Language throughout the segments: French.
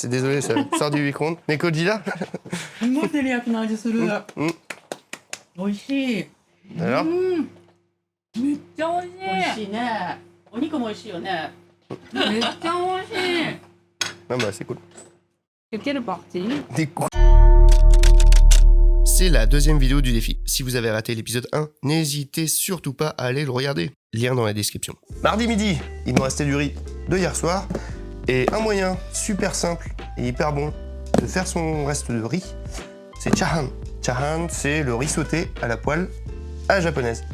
C'est désolé, ça sort du micro-ondes. Nekojira すごい照り焼きの味する。美味しい。 Alors めっちゃ美味しい。美味しいね。お肉も美味しいよね。めっちゃ美味しい。 Ah bah c'est cool. Quelle partie? Des coups. C'est la deuxième vidéo du défi. Si vous avez raté l'épisode 1, n'hésitez surtout pas à aller le regarder. Lien dans la description. Mardi midi, il nous restait du riz de hier soir. Et un moyen super simple et hyper bon de faire son reste de riz, c'est chahan. Chahan, c'est le riz sauté à la poêle à la japonaise.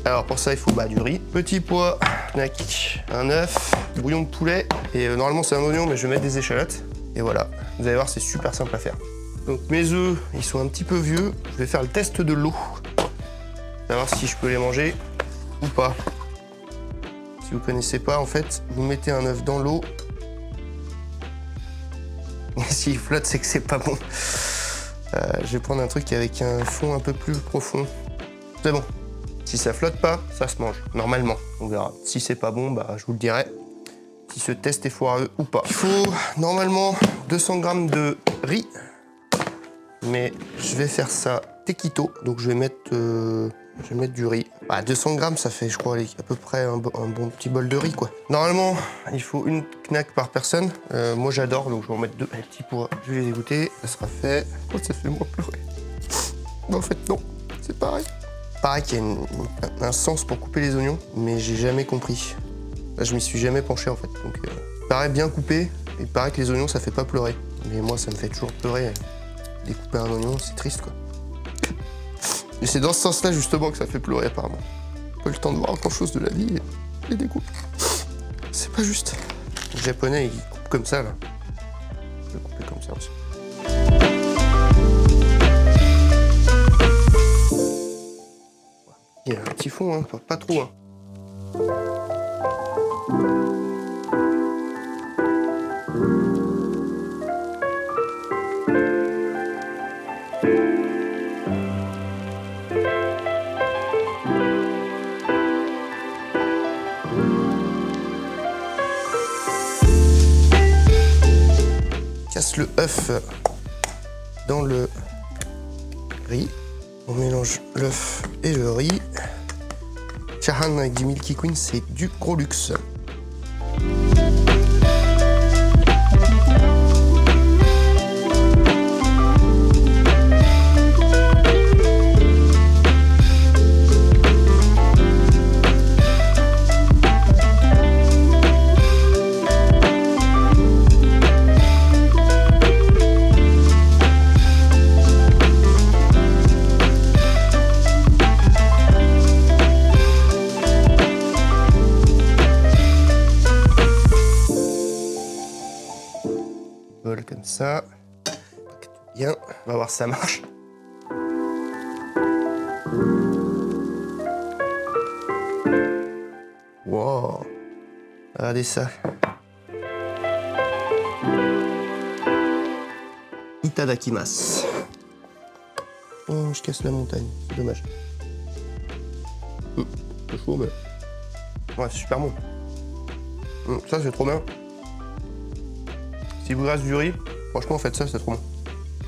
Alors pour ça, il faut du riz, petit pois, un œuf, du bouillon de poulet, et normalement c'est un oignon, mais je vais mettre des échalotes. Et voilà, vous allez voir, c'est super simple à faire. Donc mes œufs, ils sont un petit peu vieux. Je vais faire le test de l'eau, savoir si je peux les manger ou pas. Si vous connaissez pas, en fait, vous mettez un œuf dans l'eau. S'il flotte, c'est que c'est pas bon. Je vais prendre un truc avec un fond un peu plus profond. C'est bon. Si ça flotte pas, ça se mange, normalement. On verra. Si c'est pas bon, je vous le dirai. Si ce test est foireux ou pas. Il faut normalement 200 g de riz. Mais je vais faire ça tequito. Donc je vais mettre du riz. 200 g, ça fait, je crois, à peu près un bon petit bol de riz, quoi. Normalement, il faut une knack par personne. Moi, j'adore, donc je vais en mettre 2 petits pour... Je vais les égoutter, ça sera fait. Oh, ça fait moi pleurer. Mais en fait, non, c'est pareil. Pareil qu'il y a un sens pour couper les oignons, mais j'ai jamais compris. Je m'y suis jamais penché, en fait. Donc, pareil, bien coupé, et pareil que les oignons, ça fait pas pleurer. Mais moi, ça me fait toujours pleurer. Découper un oignon, c'est triste, quoi. Et c'est dans ce sens-là, justement, que ça fait pleurer, apparemment. Pas le temps de voir grand-chose de la vie et les découpes. C'est pas juste. Les Japonais, ils coupent comme ça, là. Je vais couper comme ça aussi. Il y a un petit fond, hein, pas trop, hein. Casse le œuf dans le riz. On mélange l'œuf et le riz. Chahan avec du Milky Queen, c'est du gros luxe. Comme ça. Bien, on va voir si ça marche. Wow, regardez ça. Itadakimasu. Oh, je casse la montagne, c'est dommage. C'est chaud, mais... Ouais, c'est super bon. Ça, c'est trop bien. Si vous reste du riz, franchement, faites ça, c'est trop bon.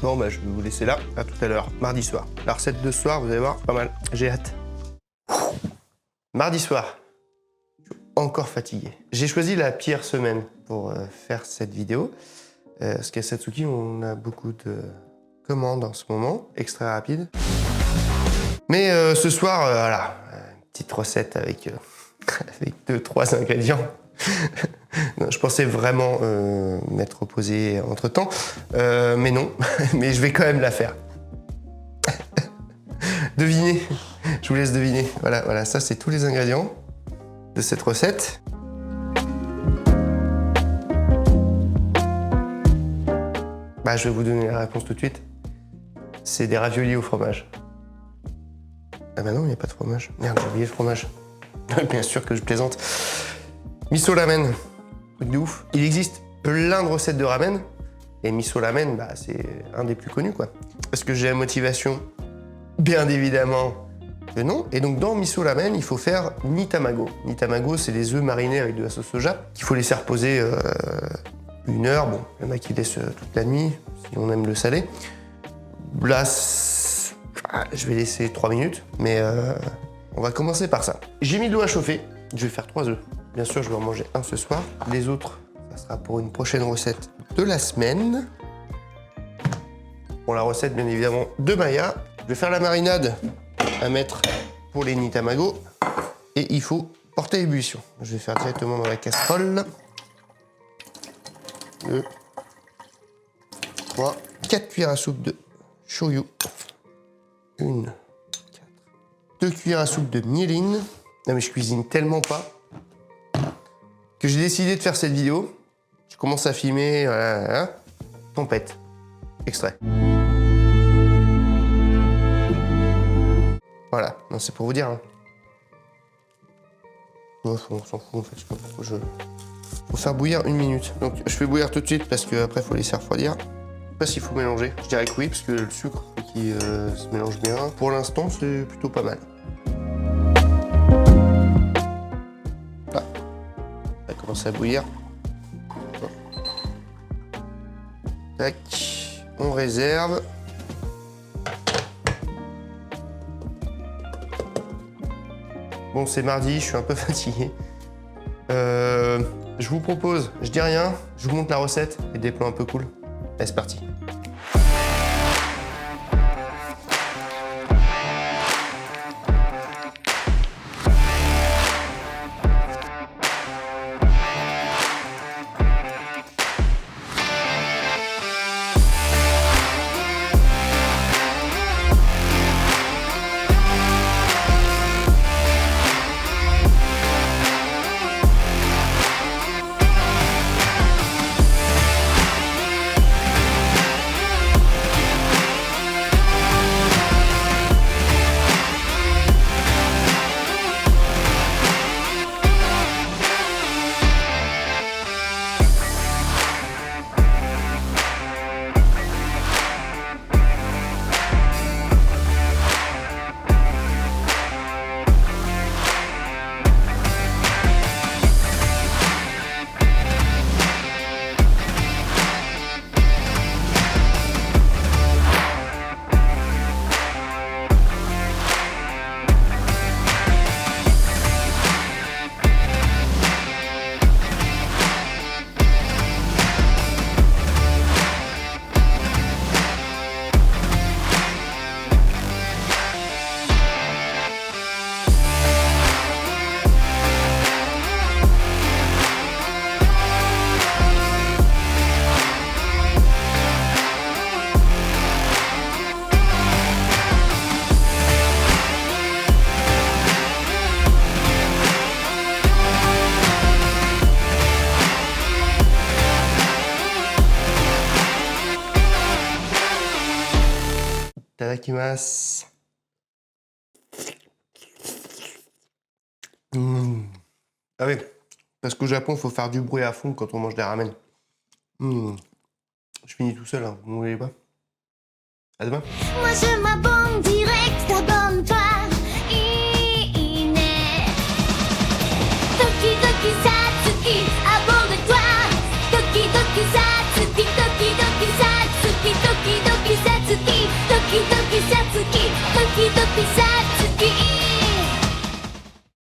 Bon, je vais vous laisser là. À tout à l'heure, mardi soir. La recette de ce soir, vous allez voir, pas mal. J'ai hâte. Mardi soir. Je suis encore fatigué. J'ai choisi la pire semaine pour faire cette vidéo. Parce qu'à Satsuki, on a beaucoup de commandes en ce moment, extra rapides. Mais ce soir, voilà, une petite recette avec 2-3 ingrédients. Non, je pensais vraiment m'être reposé entre-temps, mais non, mais je vais quand même la faire. Devinez, je vous laisse deviner. Voilà, ça c'est tous les ingrédients de cette recette. Je vais vous donner la réponse tout de suite. C'est des raviolis au fromage. Ah non, il n'y a pas de fromage. Merde, j'ai oublié le fromage. Bien sûr que je plaisante. Miso ramen, truc de ouf. Il existe plein de recettes de ramen, et miso ramen, c'est un des plus connus, quoi. Parce que j'ai la motivation, bien évidemment, que non. Et donc dans miso ramen, il faut faire nitamago. Nitamago, c'est des œufs marinés avec de la sauce soja qu'il faut laisser reposer 1 heure. Bon, il y en a qui laissent toute la nuit, si on aime le salé. Là, je vais laisser 3 minutes, mais on va commencer par ça. J'ai mis de l'eau à chauffer, je vais faire 3 œufs. Bien sûr, je vais en manger un ce soir. Les autres, ça sera pour une prochaine recette de la semaine. Pour la recette, bien évidemment, de Maya. Je vais faire la marinade à mettre pour les nitamago. Et il faut porter à ébullition. Je vais faire directement dans la casserole. 2, 3, 4 cuillères à soupe de shoyu. 1, 4, 2 cuillères à soupe de mirin. Non mais je cuisine tellement pas que j'ai décidé de faire cette vidéo. Je commence à filmer, voilà, tempête. Extrait. Voilà, non c'est pour vous dire. Hein. On s'en fout en fait, faut faire bouillir 1 minute. Donc je fais bouillir tout de suite parce qu'après il faut laisser refroidir. Je sais pas s'il faut mélanger. Je dirais que oui parce que le sucre qui se mélange bien. Pour l'instant c'est plutôt pas mal. Là, ça a commencé à bouillir. Tac, on réserve. Bon, c'est mardi, je suis un peu fatigué. Je vous propose, je dis rien, je vous montre la recette et des plans un peu cool. Allez, c'est parti. Itadakimasu. Ah oui, parce qu'au Japon, il faut faire du bruit à fond quand on mange des ramen. Je finis tout seul, hein. Vous ne voulez pas? À demain. Moi je m'abonne direct, t'abonnes pas. Ine. Toki toki satsuki, abonne-toi. Toki toki satsuki, toki toki satsuki, toki toki satsuki, toki toki satsuki, toki toki satsuki.